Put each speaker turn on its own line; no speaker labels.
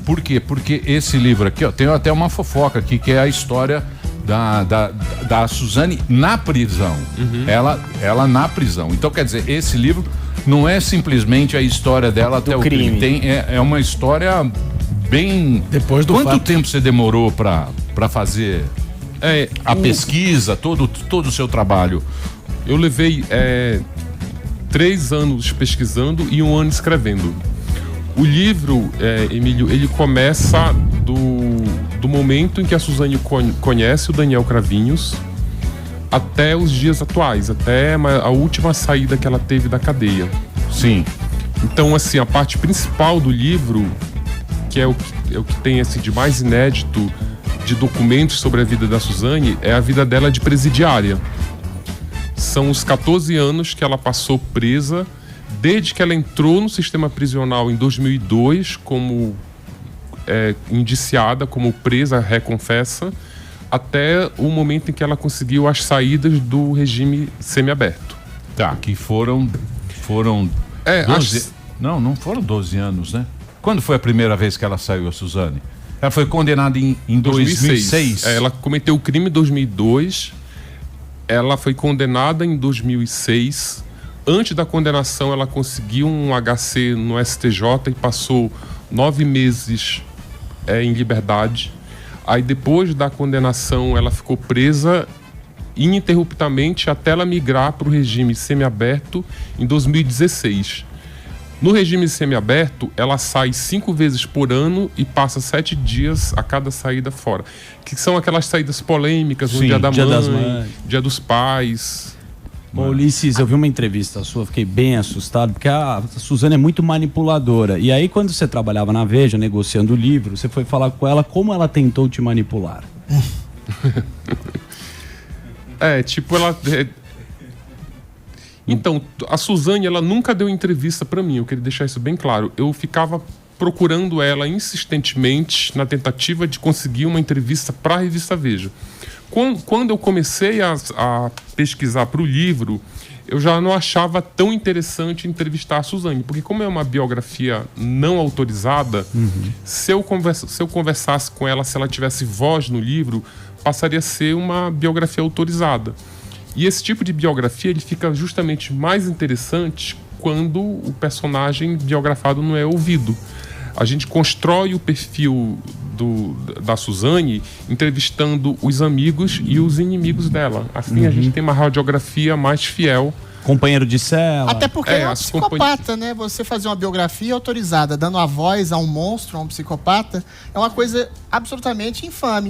Por quê? Porque esse livro aqui, ó, tem até uma fofoca aqui, que é a história da Suzane na prisão. Ela na prisão. Então, quer dizer, esse livro não é simplesmente a história dela até o crime. É uma história bem...
Depois do
Quanto
fato.
tempo você demorou para fazer a pesquisa, todo o seu trabalho?
Eu levei 3 anos pesquisando e 1 ano escrevendo. O livro, Emílio, ele começa do momento em que a Suzane conhece o Daniel Cravinhos até os dias atuais, até a última saída que ela teve da cadeia.
Sim.
Então, assim, a parte principal do livro, que é o que tem assim, de mais inédito de documentos sobre a vida da Suzane, é a vida dela de presidiária. São os 14 anos que ela passou presa, desde que ela entrou no sistema prisional em 2002 como indiciada, como presa reconfessa, até o momento em que ela conseguiu as saídas do regime semiaberto.
Tá, que foram 12... Não foram 12 anos, né? Quando foi a primeira vez que ela saiu, a Suzane? Ela foi condenada em 2006.
Ela cometeu o crime em 2002, ela foi condenada em 2006. Antes da condenação, ela conseguiu um HC no STJ e passou 9 meses em liberdade. Aí, depois da condenação, ela ficou presa ininterruptamente até ela migrar para o regime semiaberto em 2016. No regime semiaberto, ela sai 5 vezes por ano e passa 7 dias a cada saída fora. Que são aquelas saídas polêmicas no Dia da Mãe, Dia dos Pais.
Ô, Ulisses, eu vi uma entrevista sua, fiquei bem assustado, porque a Suzane é muito manipuladora. E aí, quando você trabalhava na Veja, negociando o livro, você foi falar com ela como ela tentou te manipular.
Então, a Suzane, ela nunca deu entrevista pra mim, eu queria deixar isso bem claro. Eu ficava procurando ela insistentemente na tentativa de conseguir uma entrevista para a revista Veja. Quando eu comecei a pesquisar para o livro, eu já não achava tão interessante entrevistar a Suzane, porque como é uma biografia não autorizada, se eu conversasse com ela, se ela tivesse voz no livro, passaria a ser uma biografia autorizada. E esse tipo de biografia, ele fica justamente mais interessante quando o personagem biografado não é ouvido. A gente constrói o perfil da Suzane entrevistando os amigos e os inimigos dela. Assim a gente tem uma radiografia mais fiel.
Companheiro de cela.
Até porque é um psicopata, né? Você fazer uma biografia autorizada dando a voz a um monstro, a um psicopata, é uma coisa absolutamente infame.